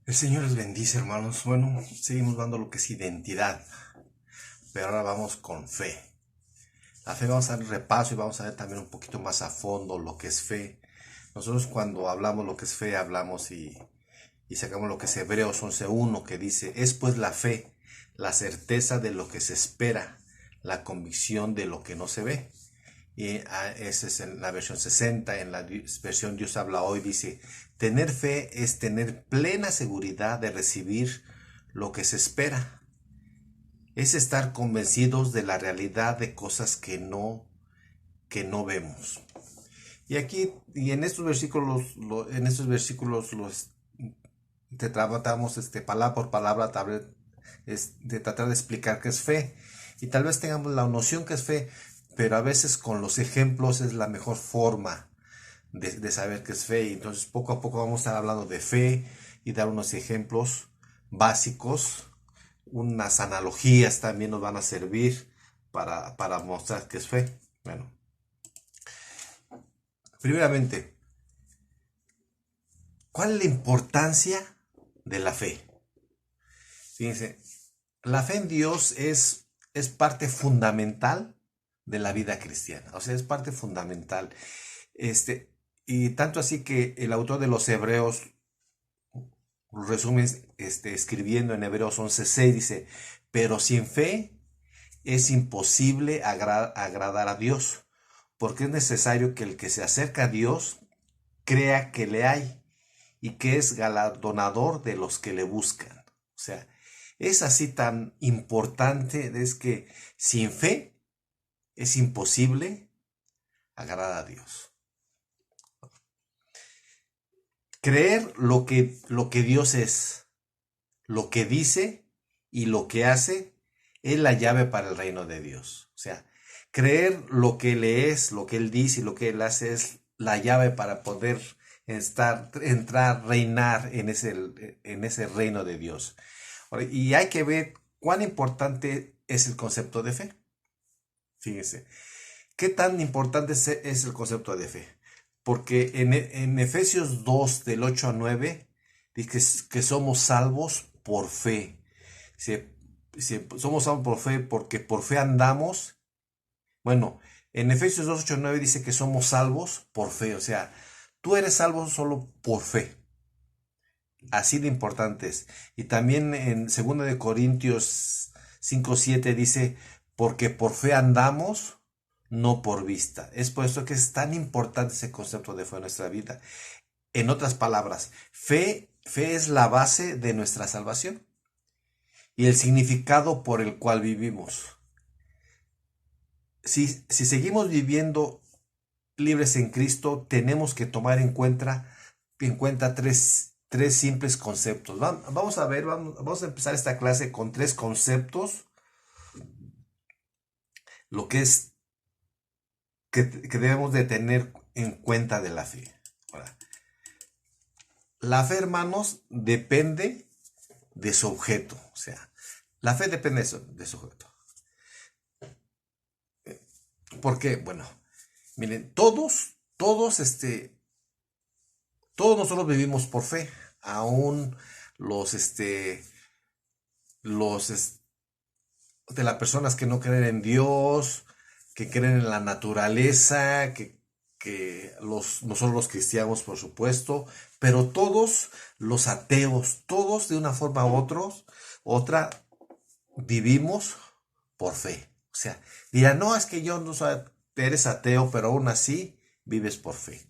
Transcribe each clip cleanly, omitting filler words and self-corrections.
El Señor les bendice, hermanos. Bueno, seguimos dando lo que es identidad, pero ahora vamos con fe. La fe vamos a dar repaso y vamos a ver también un poquito más a fondo lo que es fe. Nosotros cuando hablamos lo que es fe, hablamos y sacamos lo que es Hebreos 11:1, que dice, es pues la fe, la certeza de lo que se espera, la convicción de lo que no se ve. Y esa es en la versión 60, en la versión Dios habla hoy, dice, tener fe es tener plena seguridad de recibir lo que se espera. Es estar convencidos de la realidad de cosas que no vemos. Y aquí, y en estos versículos te tratamos palabra por palabra de tratar de explicar qué es fe. Y tal vez tengamos la noción que es fe, pero a veces con los ejemplos es la mejor forma de saber qué es fe. Y entonces poco a poco vamos a estar hablando de fe y dar unos ejemplos básicos. Unas analogías también nos van a servir para mostrar qué es fe. Bueno, primeramente, ¿cuál es la importancia de la fe? Fíjense, la fe en Dios es parte fundamental de la vida cristiana. O sea, es parte fundamental. Y tanto así que el autor de los Hebreos resume escribiendo en Hebreos 11:6, dice, pero sin fe es imposible agradar a Dios, porque es necesario que el que se acerca a Dios crea que le hay y que es galardonador de los que le buscan. O sea, es así tan importante, es que sin fe es imposible agradar a Dios. Creer lo que Dios es, lo que dice y lo que hace es la llave para el reino de Dios. O sea, creer lo que Él es, lo que Él dice y lo que Él hace es la llave para poder entrar, reinar en ese reino de Dios. Y hay que ver cuán importante es el concepto de fe. Fíjense, ¿qué tan importante es el concepto de fe? Porque en Efesios 2, del 8 a 9, dice que somos salvos por fe. Somos salvos por fe porque por fe andamos. Bueno, en Efesios 2, 8 a 9 dice que somos salvos por fe. O sea, tú eres salvo solo por fe. Así de importantes. Y también en 2 de Corintios 5:7 dice, porque por fe andamos, no por vista. Es por eso que es tan importante ese concepto de fe en nuestra vida. En otras palabras, fe es la base de nuestra salvación y el significado por el cual vivimos. Si seguimos viviendo libres en Cristo, tenemos que tomar en cuenta tres simples conceptos. Vamos a empezar esta clase con tres conceptos, lo que es que debemos de tener en cuenta de la fe. Ahora, la fe, hermanos, depende de su objeto. O sea, la fe depende de su objeto. ¿Por qué? Bueno, miren, todos nosotros vivimos por fe, aún los, los, de las personas que no creen en Dios, que creen en la naturaleza, que nosotros los cristianos, por supuesto, pero todos los ateos, todos de una forma u otra, vivimos por fe. O sea, dirán, no, es que yo no soy, eres ateo, pero aún así vives por fe.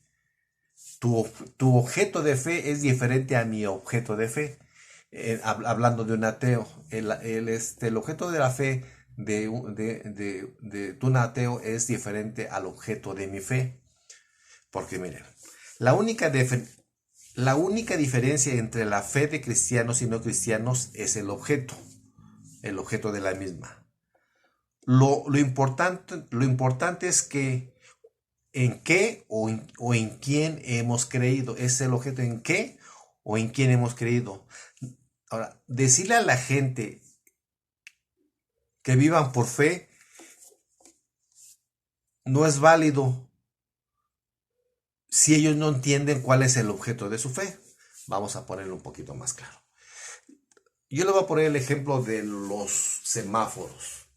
Tu objeto de fe es diferente a mi objeto de fe. Hablando de un ateo, el objeto de la fe de un ateo es diferente al objeto de mi fe. Porque miren, la única, la única diferencia entre la fe de cristianos y no cristianos es el objeto de la misma. Lo importante es que en qué o en quién hemos creído. Es el objeto en qué o en quién hemos creído. Ahora, decirle a la gente que vivan por fe no es válido si ellos no entienden cuál es el objeto de su fe. Vamos a ponerlo un poquito más claro. yo le voy a poner el ejemplo de los semáforos.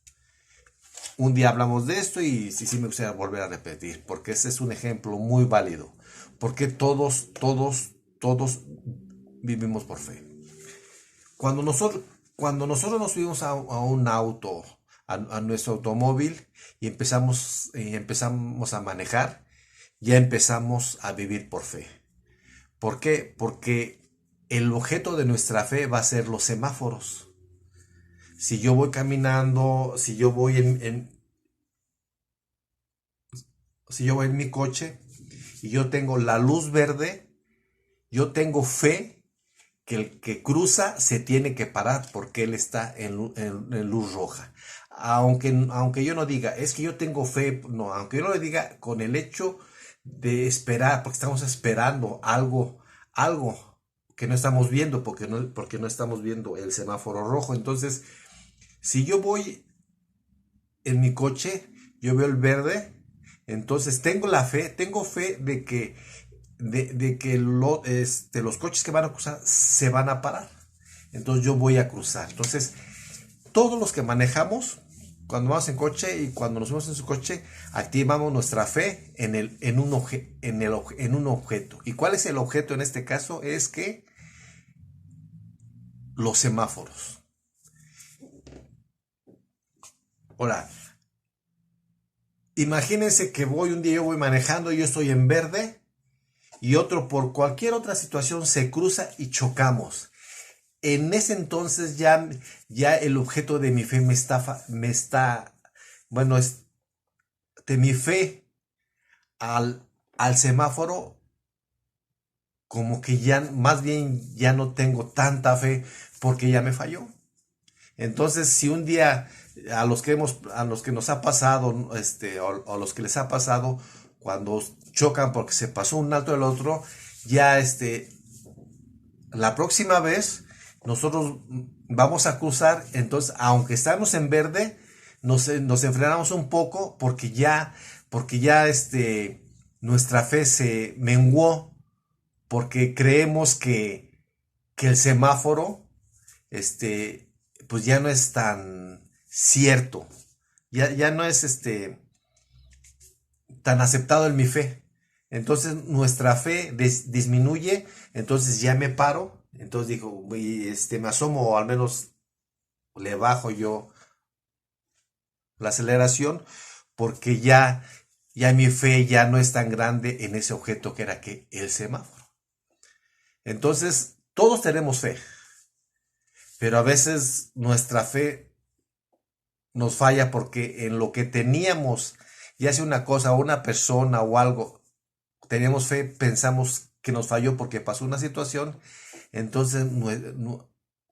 Un día hablamos de esto y sí me gustaría volver a repetir, porque ese es un ejemplo muy válido. Porque todos vivimos por fe. Cuando nosotros, cuando nosotros nos subimos a un auto, a nuestro automóvil y empezamos a manejar, ya empezamos a vivir por fe. ¿Por qué? Porque el objeto de nuestra fe va a ser los semáforos. Si yo voy caminando, si yo voy en mi coche y yo tengo la luz verde, yo tengo fe que el que cruza se tiene que parar porque él está en luz roja. Aunque yo no diga, es que yo tengo fe, no, aunque yo no le diga, con el hecho de esperar, porque estamos esperando algo que no estamos viendo, porque no estamos viendo el semáforo rojo. Entonces, si yo voy en mi coche, yo veo el verde, entonces tengo fe de que los coches que van a cruzar se van a parar. Entonces yo voy a cruzar. Entonces, todos los que manejamos, cuando vamos en coche y cuando nos subimos en su coche, activamos nuestra fe en un objeto. ¿Y cuál es el objeto en este caso? Es que los semáforos. Ahora, imagínense que yo voy manejando y yo estoy en verde y otro por cualquier otra situación se cruza y chocamos. En ese entonces ya el objeto de mi fe bueno, de mi fe al semáforo, como que ya, más bien ya no tengo tanta fe porque ya me falló. Entonces, si un día a los que nos ha pasado, o a los que les ha pasado, cuando chocan porque se pasó un alto del otro, ya la próxima vez nosotros vamos a cruzar, entonces aunque estamos en verde, nos enfrenamos un poco porque ya nuestra fe se menguó, porque creemos que el semáforo, pues ya no es tan cierto, ya no es tan aceptado en mi fe. Entonces nuestra fe disminuye, entonces ya me paro, entonces digo, me asomo o al menos le bajo yo la aceleración porque ya mi fe ya no es tan grande en ese objeto que era el semáforo. Entonces todos tenemos fe, pero a veces nuestra fe nos falla porque en lo que teníamos, ya sea una cosa o una persona o algo, teníamos fe, pensamos que nos falló porque pasó una situación, entonces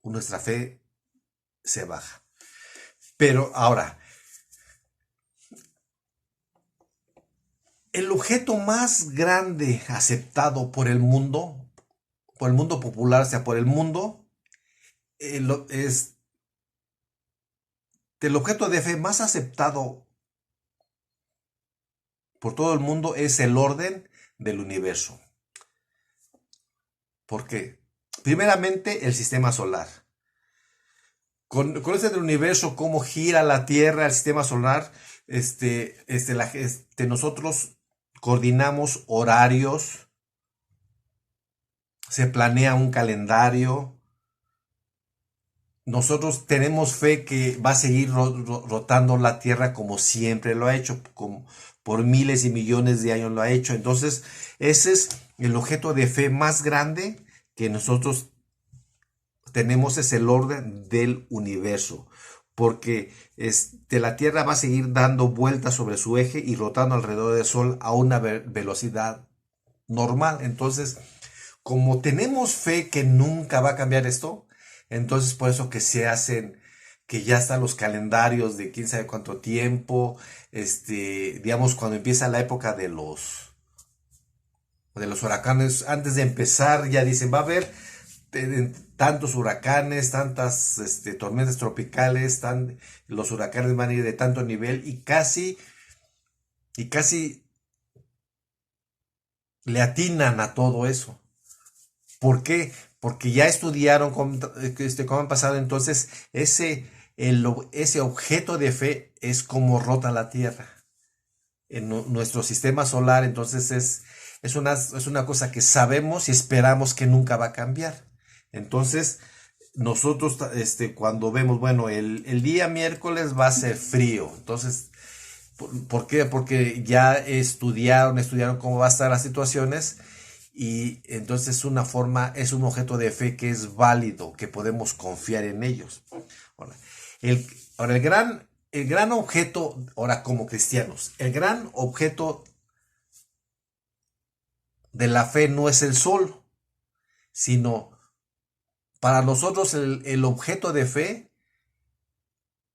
nuestra fe se baja. Pero ahora, el objeto más grande aceptado por el mundo popular, o sea, por el mundo, es el objeto de fe más aceptado por todo el mundo es el orden del universo. ¿Por qué? Primeramente, el sistema solar. Con este del universo, cómo gira la Tierra, el sistema solar, nosotros coordinamos horarios, se planea un calendario. Nosotros tenemos fe que va a seguir rotando la Tierra como siempre lo ha hecho, como por miles y millones de años lo ha hecho. Entonces, ese es el objeto de fe más grande que nosotros tenemos, es el orden del universo. Porque la Tierra va a seguir dando vueltas sobre su eje y rotando alrededor del Sol a una velocidad normal. Entonces, como tenemos fe que nunca va a cambiar esto, entonces por eso que ya están los calendarios de quién sabe cuánto tiempo, digamos, cuando empieza la época de los huracanes, antes de empezar ya dicen, va a haber tantos huracanes, tantas tormentas tropicales, los huracanes van a ir de tanto nivel y casi le atinan a todo eso. ¿Por qué? Porque ya estudiaron cómo han pasado, entonces ese objeto de fe es como rota la Tierra en nuestro sistema solar, entonces es una cosa que sabemos y esperamos que nunca va a cambiar. Entonces, nosotros cuando vemos, bueno, el día miércoles va a ser frío, entonces, ¿por qué? Porque ya estudiaron cómo va a estar las situaciones y entonces es un objeto de fe que es válido, que podemos confiar en ellos. Ahora, el, ahora el gran objeto, ahora como cristianos, el gran objeto de la fe no es el sol, sino para nosotros el objeto de fe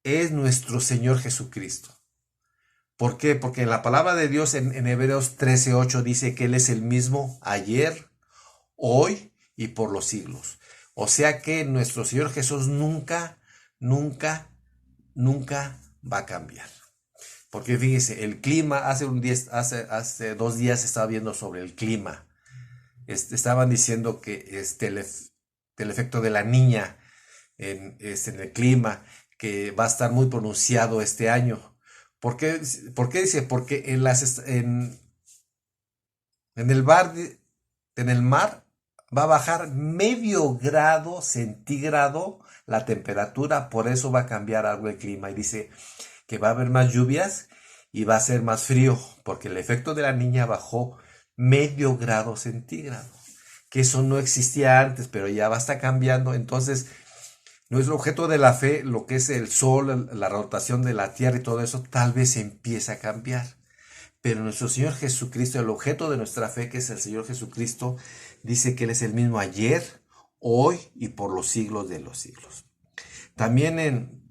es nuestro Señor Jesucristo. ¿Por qué? Porque en la palabra de Dios en Hebreos 13:8 dice que Él es el mismo ayer, hoy y por los siglos. O sea que nuestro Señor Jesús nunca, nunca, nunca va a cambiar. Porque fíjese, el clima, hace 2 días estaba viendo sobre el clima. Estaban diciendo que el efecto de la niña en el clima, que va a estar muy pronunciado este año. ¿Por qué dice? Porque en el mar va a bajar medio grado centígrado la temperatura, por eso va a cambiar algo el clima. Y dice que va a haber más lluvias y va a ser más frío, porque el efecto de la niña bajó medio grado centígrado, que eso no existía antes, pero ya va a estar cambiando. Entonces, nuestro objeto de la fe, lo que es el sol, la rotación de la tierra y todo eso, tal vez empiece a cambiar. Pero nuestro Señor Jesucristo, el objeto de nuestra fe, que es el Señor Jesucristo, dice que Él es el mismo ayer, hoy y por los siglos de los siglos. También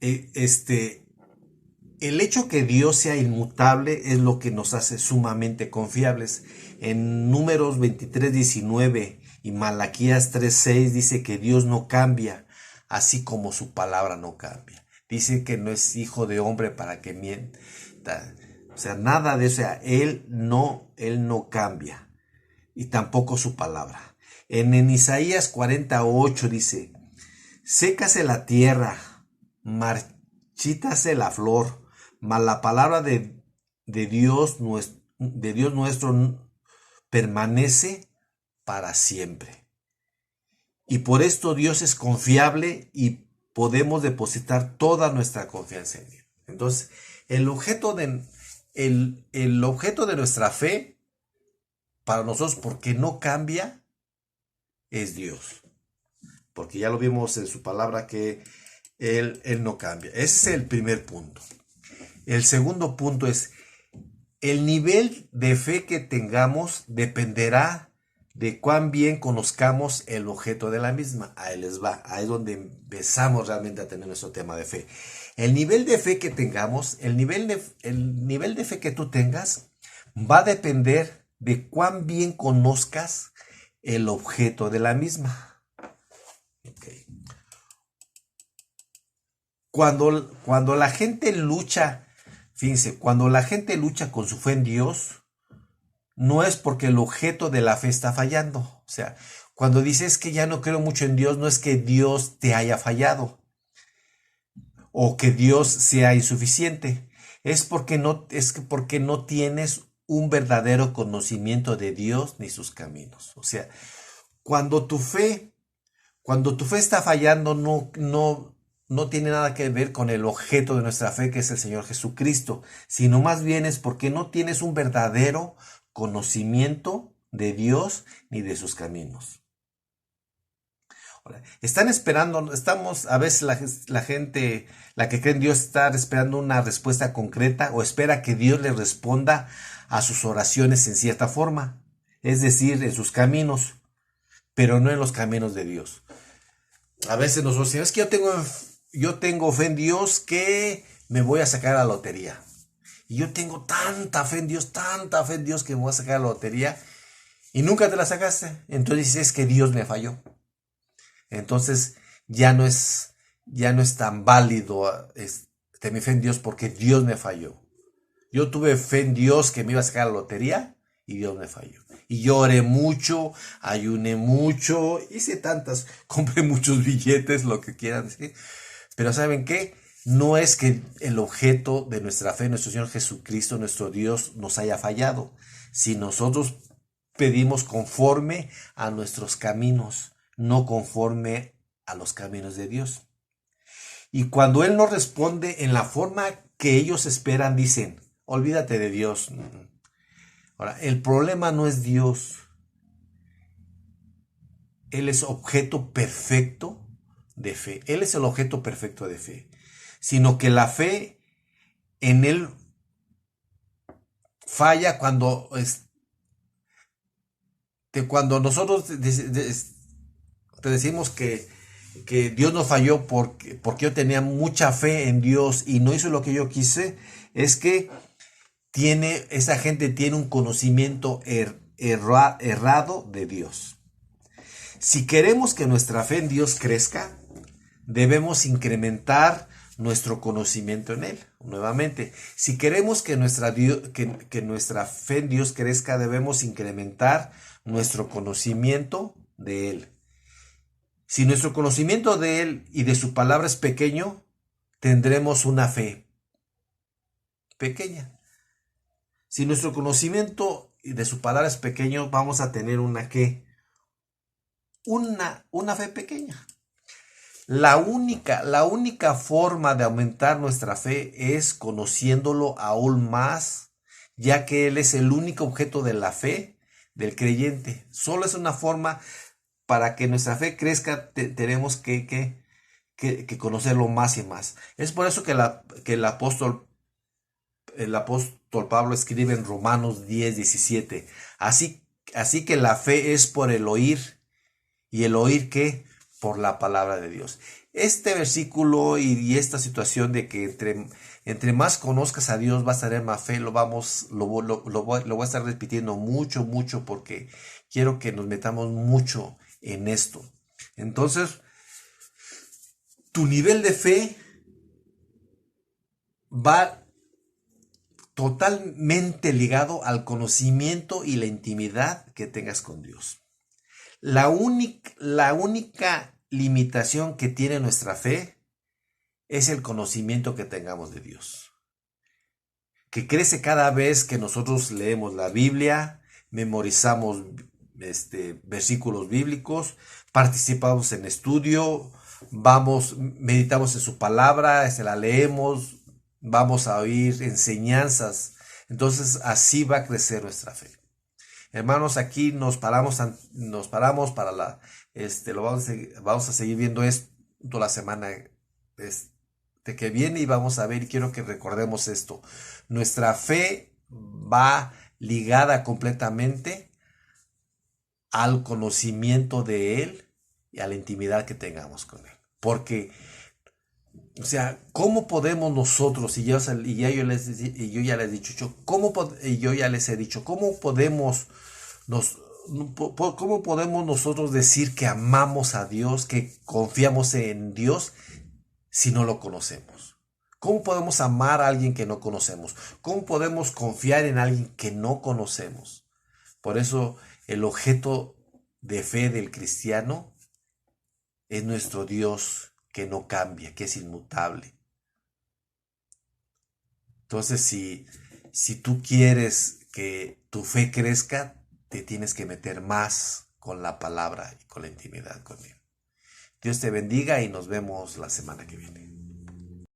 el hecho que Dios sea inmutable es lo que nos hace sumamente confiables. En Números 23:19 y Malaquías 3:6 dice que Dios no cambia, así como su palabra no cambia. Dice que no es hijo de hombre para que mienta. O sea, nada de eso. O sea, Él no cambia. Y tampoco su palabra. En Isaías 48 dice: sécase la tierra, marchítase la flor, mas la palabra de Dios nuestro permanece para siempre. Y por esto Dios es confiable y podemos depositar toda nuestra confianza en Él. Entonces, el objeto de nuestra fe, para nosotros, porque no cambia, es Dios. Porque ya lo vimos en su palabra que Él no cambia. Ese es el primer punto. El segundo punto es: el nivel de fe que tengamos dependerá de cuán bien conozcamos el objeto de la misma. Ahí les va. Ahí es donde empezamos realmente a tener nuestro tema de fe. El nivel de fe que tengamos, el nivel de fe que tú tengas, va a depender de cuán bien conozcas el objeto de la misma. Okay. Cuando la gente lucha, fíjense, cuando la gente lucha con su fe en Dios, no es porque el objeto de la fe está fallando. O sea, cuando dices que ya no creo mucho en Dios, no es que Dios te haya fallado o que Dios sea insuficiente. Porque no tienes un verdadero conocimiento de Dios ni sus caminos. O sea, cuando tu fe está fallando, no tiene nada que ver con el objeto de nuestra fe, que es el Señor Jesucristo, sino más bien es porque no tienes un verdadero conocimiento de Dios ni de sus caminos. Ahora, a veces la gente, la que cree en Dios, está esperando una respuesta concreta o espera que Dios le responda a sus oraciones en cierta forma, es decir, en sus caminos, pero no en los caminos de Dios. A veces nosotros decimos: es que yo tengo fe en Dios que me voy a sacar la lotería. Y yo tengo tanta fe en Dios que me voy a sacar la lotería y nunca te la sacaste. Entonces dices: es que Dios me falló. Entonces ya no es tan válido mi fe en Dios, porque Dios me falló. Yo tuve fe en Dios que me iba a sacar la lotería y Dios me falló. Y yo oré mucho, ayuné mucho, hice tantas, compré muchos billetes, lo que quieran decir. Pero ¿saben qué? No es que el objeto de nuestra fe, nuestro Señor Jesucristo, nuestro Dios, nos haya fallado. Si nosotros pedimos conforme a nuestros caminos, no conforme a los caminos de Dios. Y cuando Él no responde en la forma que ellos esperan, dicen, olvídate de Dios. Ahora, el problema no es Dios. Él es objeto perfecto de fe. Él es el objeto perfecto de fe. Sino que la fe en Él falla cuando nosotros te decimos que Dios no falló porque yo tenía mucha fe en Dios y no hizo lo que yo quise, es que esa gente tiene un conocimiento errado de Dios. Si queremos que nuestra fe en Dios crezca, debemos incrementar nuestro conocimiento en Él. Nuevamente, si queremos que nuestra fe en Dios crezca, debemos incrementar nuestro conocimiento de Él. Si nuestro conocimiento de Él y de su palabra es pequeño, tendremos una fe pequeña. Si nuestro conocimiento de su palabra es pequeño, vamos a tener una fe pequeña. La única forma de aumentar nuestra fe es conociéndolo aún más, ya que Él es el único objeto de la fe del creyente. Solo es una forma para que nuestra fe crezca, tenemos que conocerlo más y más. Es por eso que el apóstol Pablo escribe en Romanos 10:17. Así que la fe es por el oír, y el oír ¿qué? Por la palabra de Dios. Este versículo y esta situación de que entre más conozcas a Dios vas a tener más fe, lo voy a estar repitiendo mucho, porque quiero que nos metamos mucho en esto. Entonces, tu nivel de fe va totalmente ligado al conocimiento y la intimidad que tengas con Dios. La única limitación que tiene nuestra fe es el conocimiento que tengamos de Dios, que crece cada vez que nosotros leemos la Biblia, memorizamos versículos bíblicos, participamos en estudio, meditamos en su palabra, la leemos, vamos a oír enseñanzas. Entonces así va a crecer nuestra fe. Hermanos, aquí nos paramos para vamos a seguir viendo esto la semana que viene y vamos a ver, y quiero que recordemos esto. Nuestra fe va ligada completamente al conocimiento de Él y a la intimidad que tengamos con Él. Porque, o sea, ¿cómo podemos nosotros, yo ya les he dicho, ¿cómo podemos nosotros decir que amamos a Dios, que confiamos en Dios, si no lo conocemos? ¿Cómo podemos amar a alguien que no conocemos? ¿Cómo podemos confiar en alguien que no conocemos? Por eso el objeto de fe del cristiano es nuestro Dios, que no cambia, que es inmutable. Entonces, si tú quieres que tu fe crezca, te tienes que meter más con la palabra y con la intimidad con Él. Dios te bendiga y nos vemos la semana que viene.